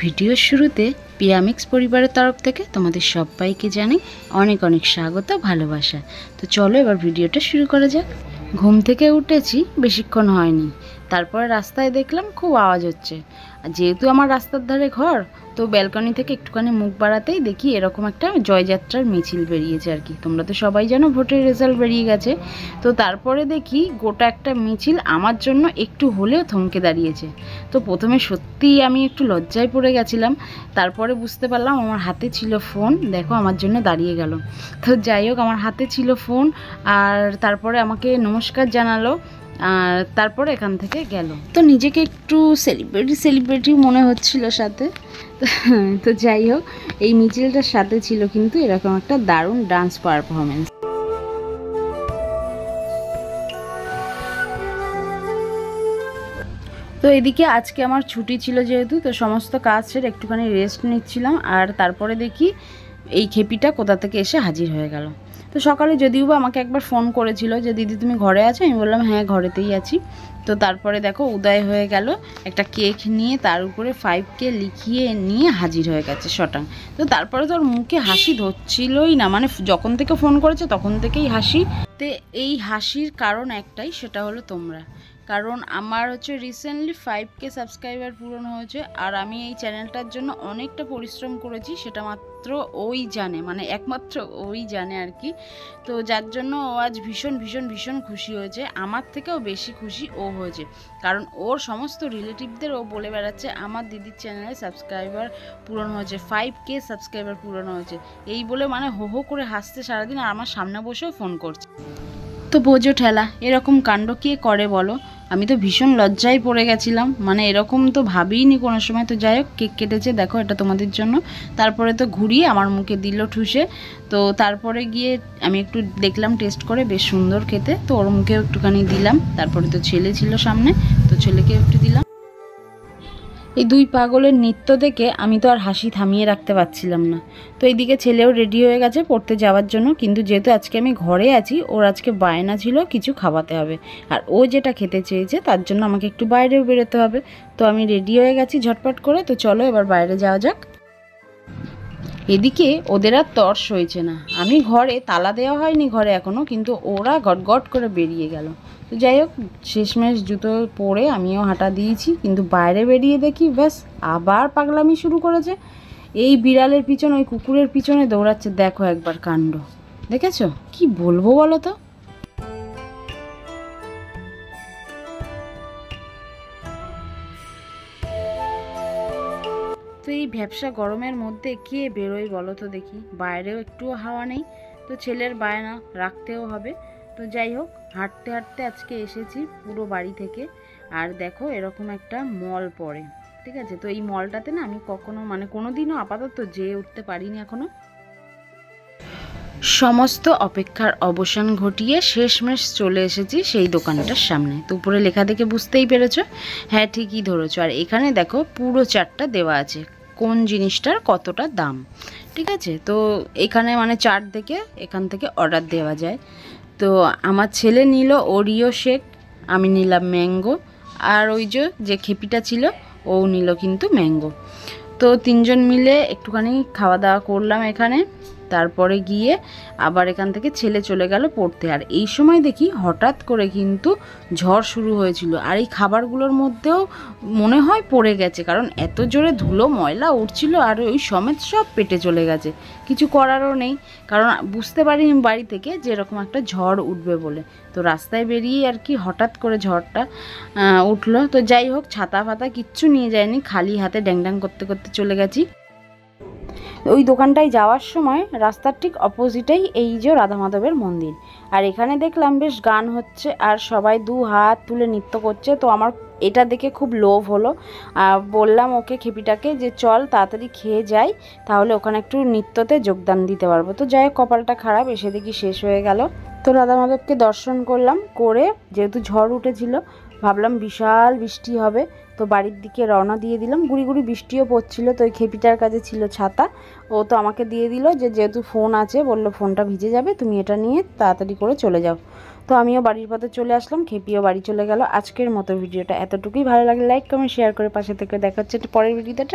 ভিডিওর শুরুতে পিয়ামিক্স পরিবারের তরফ থেকে তোমাদের সবাইকে জানাই অনেক অনেক স্বাগত ভালোবাসা। তো চলো এবার ভিডিওটা শুরু করা যাক। ঘুম থেকে উঠেছি, বেশিক্ষণ হয়নি। তারপরে রাস্তায় দেখলাম খুব আওয়াজ হচ্ছে। যেহেতু আমার রাস্তার ধারে ঘর, তো ব্যালকনি থেকে একটুখানি মুখ বাড়াতেই দেখি এরকম একটা জয়যাত্রার মিছিল বেরিয়েছে আর কি। তোমরা তো সবাই জানো ভোটের রেজাল্ট বেরিয়ে গেছে। তো তারপরে দেখি গোটা একটা মিছিল আমার জন্য একটু হলেও থমকে দাঁড়িয়েছে। তো প্রথমে সত্যিই আমি একটু লজ্জায় পড়ে গেছিলাম। তারপরে বুঝতে পারলাম আমার হাতে ছিল ফোন, দেখো আমার জন্য দাঁড়িয়ে গেল। তো যাই হোক, আমার হাতে ছিল ফোন, আর তারপরে আমাকে নমস্কার জানালো, আর তারপরে এখান থেকে গেল। তো নিজেকে একটু সেলিব্রিটি মনে হচ্ছিল সাথে। তো যাই হোক, এই মিছিলটার সাথে ছিল কিন্তু এরকম একটা দারুণ ডান্স পারফরমেন্স। তো এদিকে আজকে আমার ছুটি ছিল যেহেতু, তো সমস্ত কাজ সেরে একটুখানি রেস্ট নিচ্ছিলাম। আর তারপরে দেখি এই খেপিটা কোথা থেকে এসে হাজির হয়ে গেল। তো সকালে যদিও বা আমাকে একবার ফোন করেছিল যে দিদি তুমি ঘরে আছো, আমি বললাম হ্যাঁ ঘরেতেই আছি। তো তারপরে দেখো উদয় হয়ে গেল একটা কেক নিয়ে, তার উপরে 5K লিখিয়ে নিয়ে হাজির হয়ে গেছে শটাং। তো তারপরে তো ওর মুখে হাসি ধরছিলই না, মানে যখন থেকে ফোন করেছে তখন থেকেই হাসি। তো এই হাসির কারণ একটাই, সেটা হলো তোমরা। কারণ আমার হচ্ছে রিসেন্টলি 5K সাবস্ক্রাইবার পূরণ হয়েছে, আর আমি এই চ্যানেলটার জন্য অনেকটা পরিশ্রম করেছি, সেটা মাত্র ওই জানে, মানে একমাত্র ওই জানে আর কি। তো যার জন্য ও আজ ভীষণ ভীষণ ভীষণ খুশি হয়েছে, আমার থেকেও বেশি খুশি ও হয়েছে। কারণ ওর সমস্ত রিলেটিভদের ও বলে বেড়াচ্ছে আমার দিদির চ্যানেলে সাবস্ক্রাইবার পূরণ হয়েছে, 5K সাবস্ক্রাইবার পূরণ হয়েছে, এই বলে মানে হো হো করে হাসতে সারাদিন, আর আমার সামনে বসেও ফোন করছে। তো বোঝো ঠেলা, এরকম কাণ্ড কে করে বলো? আমি তো ভীষণ লজ্জায় পড়ে গেছিলাম, মানে এরকম তো ভাবিনি কোনো সময়। তো যাই হোক, কেক কেটেছে দেখো, এটা তোমাদের জন্য। তারপরে তো ঘুরিয়ে আমার মুখে দিল ঠুসে। তো তারপরে গিয়ে আমি একটু দেখলাম টেস্ট করে, বেশ সুন্দর খেতে, তো ওর মুখেও একটুখানি দিলাম। তারপরে তো ছেলে ছিল সামনে, তো ছেলেকে একটু দিলাম। এই দুই পাগলের নৃত্য দেখে আমি তো আর হাসি থামিয়ে রাখতে পারছিলাম না। তো এইদিকে ছেলেও রেডি হয়ে গেছে পড়তে যাওয়ার জন্য, কিন্তু যেহেতু আজকে আমি ঘরে আছি, ওর আজকে বায়না ছিল কিছু খাওয়াতে হবে, আর ও যেটা খেতে চেয়েছে তার জন্য আমাকে একটু বাইরেও বেরোতে হবে। তো আমি রেডি হয়ে গেছি ঝটপট করে। তো চলো এবার বাইরে যাওয়া যাক। এদিকে ওদের আর তর্স হয়েছে না, আমি ঘরে তালা দেওয়া হয়নি ঘরে এখনও, কিন্তু ওরা গটগট করে বেরিয়ে গেল। তো যাই হোক, শেষমেশ জুতো পরে আমিও হাঁটা দিয়েছি, কিন্তু বাইরে বেরিয়ে দেখি ব্যাস আবার পাগলামি শুরু করেছে। এই বিড়ালের পিছনে, ওই কুকুরের পিছনে দৌড়াচ্ছে, দেখো একবার কাণ্ড দেখেছো? কি বলবো বলো তো। তো এই ভ্যাপসা গরমের মধ্যে কে বেরোয় বলো তো দেখি, বাইরেও একটুও হাওয়া নেই। তো ছেলের বায়না রাখতেও হবে। তো যাই হোক, হাঁটতে হাঁটতে আজকে এসেছি পুরো বাড়ি থেকে। আর দেখো এরকম একটা মল পড়ে, ঠিক আছে? তো এই মলটাতে না আমি কখনো মানে কোনোদিনও আপাতত যেয়ে উঠতে পারিনি এখনো। সমস্ত অপেক্ষার অবসান ঘটিয়ে শেষমেশ চলে এসেছি সেই দোকানটার সামনে। তো উপরে লেখা দেখে বুঝতেই পেরেছো, হ্যাঁ ঠিকই ধরেছো। আর এখানে দেখো পুরো চার্টটা দেওয়া আছে কোন জিনিসটার কতটা দাম, ঠিক আছে? তো এখানে মানে চার্ট দেখে এখান থেকে অর্ডার দেওয়া যায়। তো আমার ছেলে নিল ওরিও শেক, আমি নিলাম ম্যাঙ্গো, আর ওই যে খেপিটা ছিল ও নিল কিন্তু ম্যাঙ্গো। তো তিনজন মিলে একটুখানি খাওয়া দাওয়া করলাম এখানে। তারপরে গিয়ে আবার এখান থেকে ছেলে চলে গেল পড়তে। আর এই সময় দেখি হঠাৎ করে কিন্তু ঝড় শুরু হয়েছিল, আর এই খাবারগুলোর মধ্যেও মনে হয় পড়ে গেছে, কারণ এত জোরে ধুলো ময়লা উঠছিল, আর ওই সমেত সব পেটে চলে গেছে। কিছু করারও নেই, কারণ বুঝতে পারিনি বাড়ি থেকে যে এরকম একটা ঝড় উঠবে বলে। তো রাস্তায় বেরিয়ে আর কি হঠাৎ করে ঝড়টা উঠলো। তো যাই হোক, ছাতা ফাতা কিচ্ছু নিয়ে যায়নি, খালি হাতে ড্যাং করতে করতে চলে গেছি। ওই দোকানটায় যাওয়ার সময় রাস্তার ঠিক অপোজিটেই এই যে রাধা মাধবের মন্দির, আর এখানে দেখলাম বেশ গান হচ্ছে আর সবাই দু হাত তুলে নৃত্য করছে। তো আমার এটা দেখে খুব লোভ হলো, বললাম ওকে খেপিটাকে যে চল তাড়াতাড়ি খেয়ে যাই, তাহলে ওখানে একটু নৃত্যতে যোগদান দিতে পারবো। তো যাই হোক, কপালটা খারাপ, এসে দেখি শেষ হয়ে গেল। তো রাধা মাধবকে দর্শন করলাম, করে যেহেতু ঝড় উঠেছিল ভাবলাম বিশাল বৃষ্টি হবে, তো বাড়ির দিকে রওনা দিয়ে দিলাম। গুড়ি গুড়ি বৃষ্টিও পড়ছিল। তো ওই খেপিটার কাছে ছিল ছাতা, ও তো আমাকে দিয়ে দিল যে যেহেতু ফোন আছে, বললো ফোনটা ভিজে যাবে, তুমি এটা নিয়ে তাড়াতাড়ি করে চলে যাও। তো আমিও বাড়ির পথে চলে আসলাম, খেপিও বাড়ি চলে গেল। আজকের মতো ভিডিওটা এতটুকুই। ভালো লাগলে লাইক কমেন্ট শেয়ার করে পাশে থেকে দেখা হচ্ছে পরের ভিডিওটা।